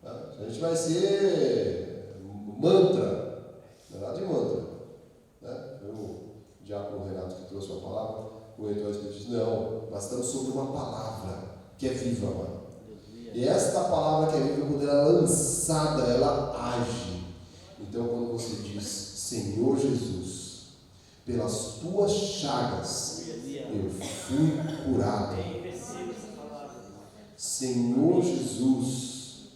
A gente vai ser mantra, não é nada de mantra, né? O diácono Renato que trouxe uma palavra, o reitor disse: não, nós estamos sobre uma palavra que é viva, mano. E esta palavra que é viva, quando ela é lançada, ela age. Então, quando você diz: Senhor Jesus, pelas tuas chagas eu fui curado. Senhor Jesus,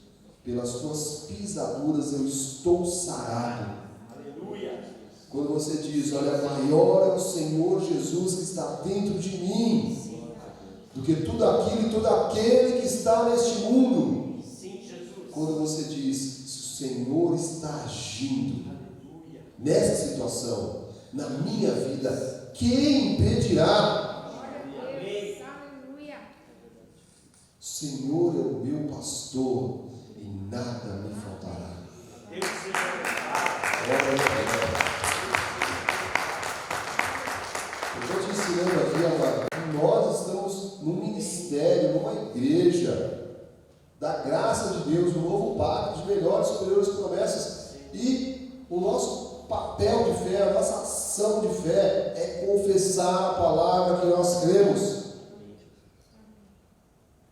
pelas tuas pisaduras eu estou sarado. Quando você diz: olha, maior é o Senhor Jesus que está dentro de mim do que tudo aquilo e todo aquele que está neste mundo. Quando você diz: se o Senhor está agindo nessa situação, na minha vida, quem impedirá? O Senhor é o meu pastor e nada me faltará. Eu estou te ensinando aqui, amado, que nós estamos num ministério, numa igreja da graça de Deus, um novo pacto de melhores e superiores promessas, e o nosso papel de fé, a nossa ação de fé é confessar a palavra que nós cremos.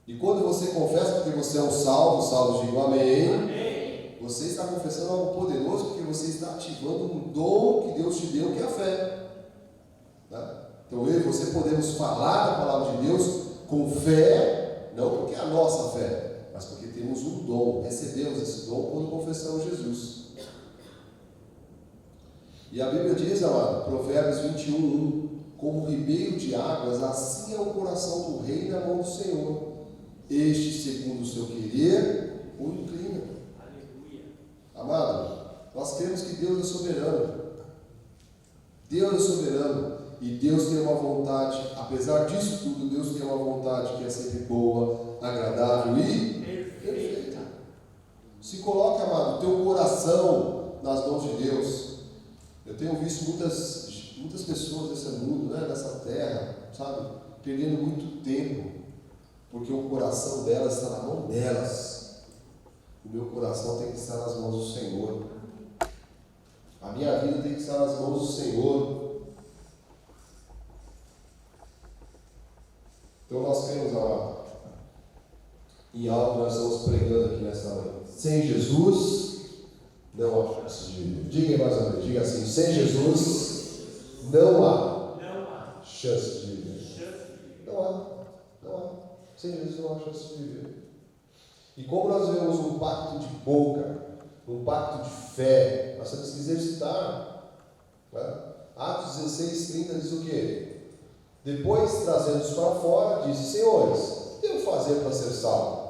E quando você confessa, porque você é um salvo, diga amém. Você está confessando algo poderoso, porque você está ativando um dom que Deus te deu, que é a fé. Então eu e você podemos falar a palavra de Deus com fé, não porque é a nossa fé, mas porque temos um dom, recebemos esse dom quando confessamos Jesus. E a Bíblia diz, amado, Provérbios 21:1: como ribeiro de águas, assim é o coração do rei na mão do Senhor. Este, segundo o seu querer, o inclina. Amado, nós cremos que Deus é soberano. Deus é soberano. E Deus tem uma vontade, apesar disso tudo, Deus tem uma vontade que é sempre boa, agradável e perfeita. Se coloque, amado, o teu coração nas mãos de Deus. Eu tenho visto muitas pessoas nesse mundo, né, nessa terra, sabe, perdendo muito tempo, porque o coração delas está na mão delas. O meu coração tem que estar nas mãos do Senhor. A minha vida tem que estar nas mãos do Senhor. Então nós cremos, amado, em algo nós estamos pregando aqui nesta manhã. Sem Jesus, não há chance de viver. Diga mais uma vez, diga assim: sem Jesus, não há chance de viver. Não há. Sem Jesus não há chance de viver. E como nós vemos um pacto de boca, um pacto de fé, nós temos que exercitar. Né? Atos 16:30 diz o quê? Depois, trazendo-os para fora, disse: senhores, o que devo fazer para ser salvo?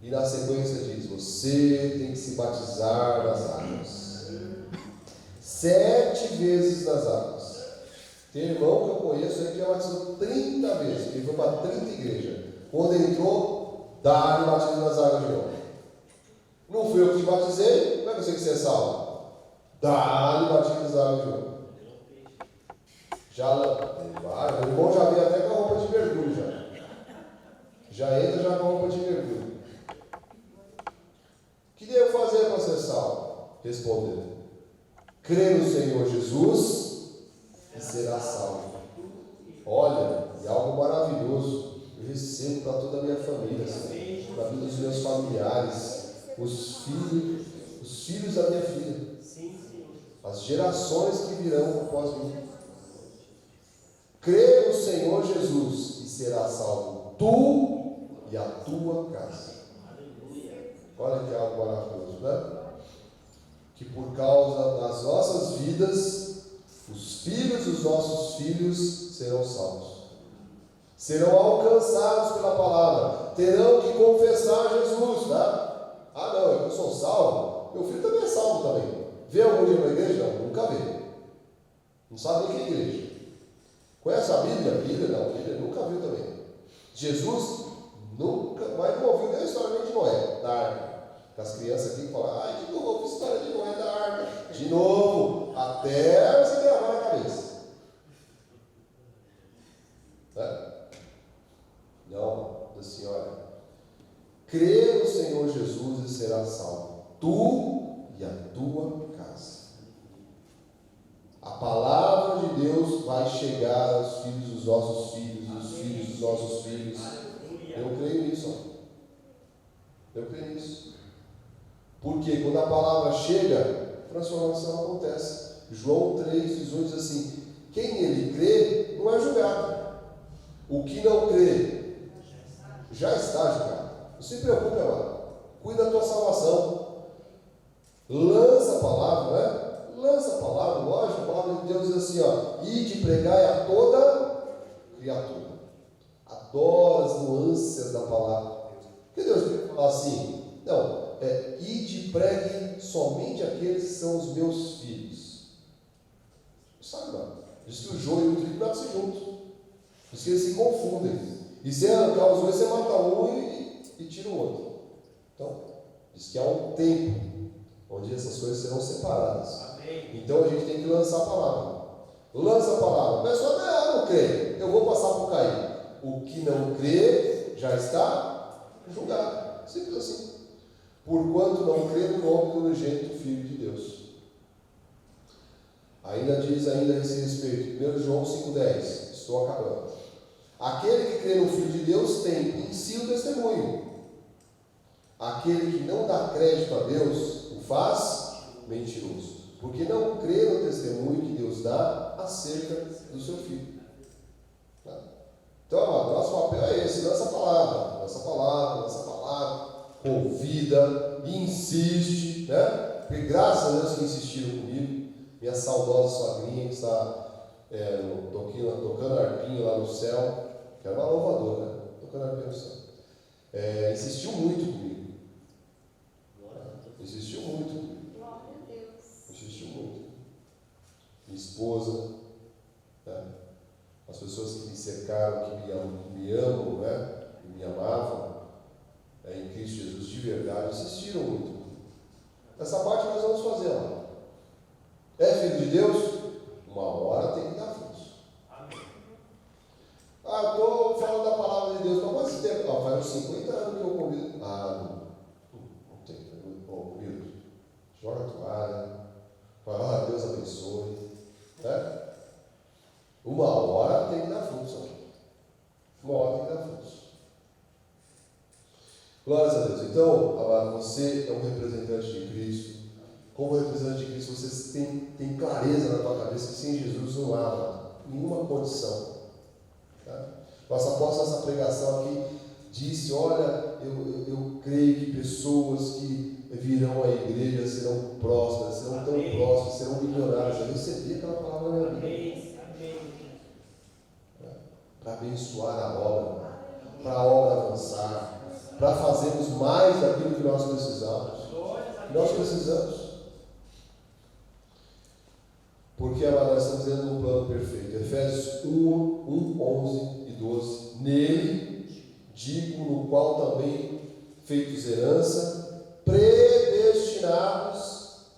E na sequência diz: você tem que se batizar nas águas. 7 vezes nas águas. Tem irmão que eu conheço aí que já batizou 30 vezes. Ele foi para 30 igrejas. Quando ele entrou, dá-lhe batismo nas águas de novo. Não fui eu que te batizei, como é que eu sei que você é salvo? Dá-lhe batismo nas águas de novo. O irmão já veio até com a roupa de mergulho já. Já entra já com a roupa de mergulho. respondendo: crê no Senhor Jesus e será salvo. Olha, é algo maravilhoso. Eu recebo para toda a minha família, Senhor, para a vida dos meus familiares, os filhos da minha filha, as gerações que virão após mim. Crê no Senhor Jesus e será salvo, tu e a tua casa. Olha que algo maravilhoso, né? Que por causa das nossas vidas, os filhos dos nossos filhos serão salvos. Serão alcançados pela palavra. Terão que confessar Jesus, tá? Ah, não, eu sou salvo. Meu filho também é salvo também. Vê algum dia para a igreja? Não, nunca vê. Não sabe nem que é igreja. Conhece a Bíblia? Bíblia não, Bíblia nunca viu também. Jesus nunca, mas não ouviu nem a história de Noé, da arca. As crianças aqui falam: ai, de novo, história de Noé da arca. De novo, até você gravar na cabeça. Né? Não, assim, olha, crê no Senhor Jesus e será salvo, tu e a tua casa. A palavra de Deus vai chegar aos filhos dos nossos filhos, aos filhos dos nossos filhos. Eu creio nisso. Eu creio nisso. Porque quando a palavra chega, transformação acontece. João 3,18 diz assim: quem nele crê não é julgado. O que não crê já está julgado. Não se preocupe, amado. Cuida da tua salvação. Lança a palavra, né? Lança a palavra, lógico. A palavra de Deus diz assim: ó, ide pregai a toda criatura. Adoro as nuances da palavra. Porque Deus quer falar assim? Não, ide pregue somente aqueles que são os meus filhos. Sabe, não? Diz que o joio e o trigo nascem juntos. Diz que eles se confundem. E se arrancar os dois, você mata um e tira o outro. Então, diz que há um tempo onde essas coisas serão separadas. Amém. Então a gente tem que lançar a palavra. Lança a palavra. A pessoa: não crê, eu vou passar por cair. O que não crê já está julgado. Simples assim. Porquanto não crê no nome do unigênito Filho de Deus. Ainda diz a esse respeito, 1 João 5,10, estou acabando. Aquele que crê no Filho de Deus tem em si o testemunho. Aquele que não dá crédito a Deus o faz mentiroso, porque não crê no testemunho que Deus dá acerca do seu Filho. Então, amado, nosso papel é esse: lança a palavra, lança a palavra, lança a palavra, convida, insiste, né? Porque graças a Deus que insistiram comigo, minha saudosa sogrinha que está tocando arpinho lá no céu, que era uma louvadora, né? Tocando arpinho no céu. Insistiu muito comigo. Insistiu muito comigo. Insistiu muito. Minha esposa, né? As pessoas que me cercaram, que me amam, né? Que me amavam, em Cristo Jesus de verdade, insistiram muito. Essa parte nós vamos fazer lá. É filho de Deus? Uma hora tem que dar frutos. Ah, eu estou falando da palavra de Deus. Mas quanto tempo? Ah, faz uns 50 anos que eu convido. Ah, não tem. Convido. Joga a toalha. Fala: Deus abençoe. Né? Uma hora tem que dar frutos. Uma hora tem que dar frutos. Glórias a Deus. Então, amado, você é um representante de Cristo. Como representante de Cristo, você tem clareza na tua cabeça que sem Jesus não há nenhuma condição. Tá? Nosso apóstolo, nessa pregação aqui, disse: olha, eu creio que pessoas que virão à igreja serão prósperas, serão tão prósperas, serão milionárias. Eu recebi aquela palavra na minha vida. Para abençoar a obra, para a obra avançar, para fazermos mais daquilo que nós precisamos. Nós precisamos. Porque, amado, nós estamos dentro de um plano perfeito. Efésios 1, 11 e 12. Nele, digo, no qual também feitos herança, predestinados.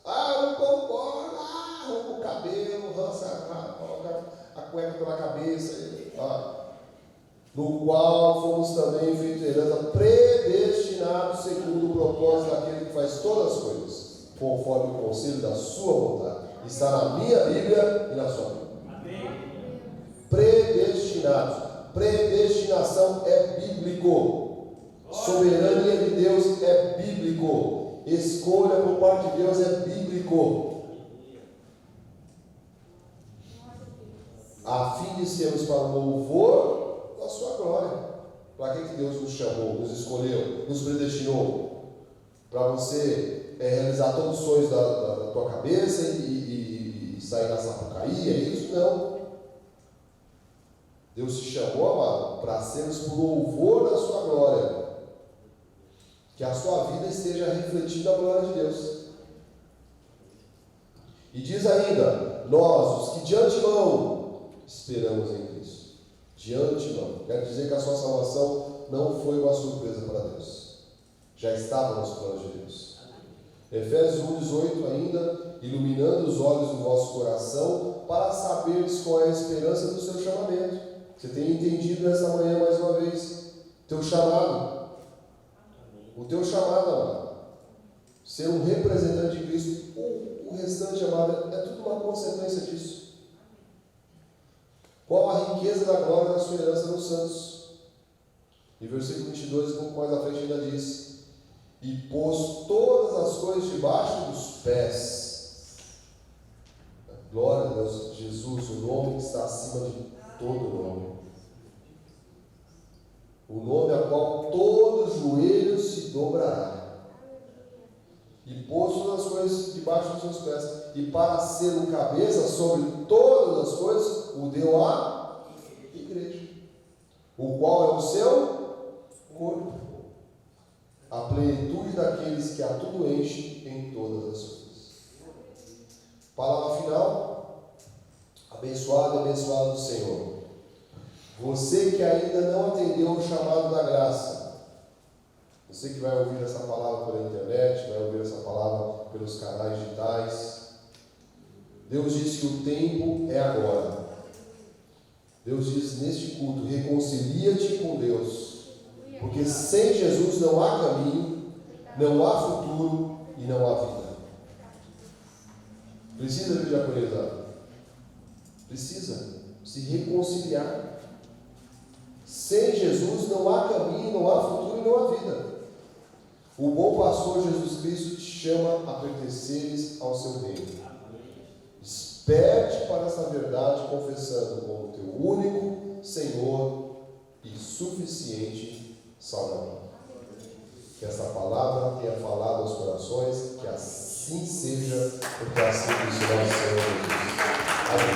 Não concordo. Arranca o cabelo, coloca a cueca pela cabeça. No qual fomos também feitos herança, predestinados segundo o propósito daquele que faz todas as coisas. conforme o conselho da sua vontade. Está na minha Bíblia e na sua Bíblia. Predestinados. Predestinação é bíblico. Soberania de Deus é bíblico. Escolha por parte de Deus é bíblico. A fim de sermos para o louvor da sua glória. Para que Deus nos chamou, nos escolheu, nos predestinou? Para você realizar todos os sonhos da tua cabeça e sair na sapucaí? É isso? Não. Deus te chamou, amado, para sermos para o louvor da sua glória. Que a sua vida esteja refletindo a glória de Deus. E diz ainda, nós, os que de antemão esperamos em Cristo. De antemão. Quer dizer que a sua salvação não foi uma surpresa para Deus. Já estava nos planos de Deus. Efésios 1,18 ainda, iluminando os olhos do vosso coração, para saberes qual é a esperança do seu chamamento. Você tem entendido nessa manhã mais uma vez teu chamado. O teu chamado, amado. Ser um representante de Cristo. O restante, amado, é tudo uma consequência disso. Qual a riqueza da glória da sua herança nos santos? E versículo 22, um pouco mais à frente, ainda diz: e pôs todas as coisas debaixo dos pés. Glória a Deus, Jesus, o nome que está acima de todo nome. O nome a qual todo joelho se dobrará. E pôs todas as coisas debaixo dos seus pés. E para ser o cabeça sobre todas as coisas, o deu à igreja. O qual é o seu corpo. A plenitude daqueles que a tudo enche em todas as coisas. Palavra final. Abençoado e abençoado do Senhor. Você que ainda não atendeu o chamado da graça, você que vai ouvir essa palavra pela internet, vai ouvir essa palavra pelos canais digitais, Deus diz que o tempo é agora. Deus diz neste culto: reconcilia-te com Deus, porque sem Jesus não há caminho, não há futuro e não há vida. Precisa de diaconizar? Precisa se reconciliar. Sem Jesus não há caminho, não há futuro e não há vida. O bom pastor Jesus Cristo te chama a pertenceres ao seu reino. Desperte para essa verdade, confessando como teu único Senhor e suficiente Salvador. Que essa palavra tenha falado aos corações, que assim seja, porque assim diz o nosso Senhor Jesus. Amém.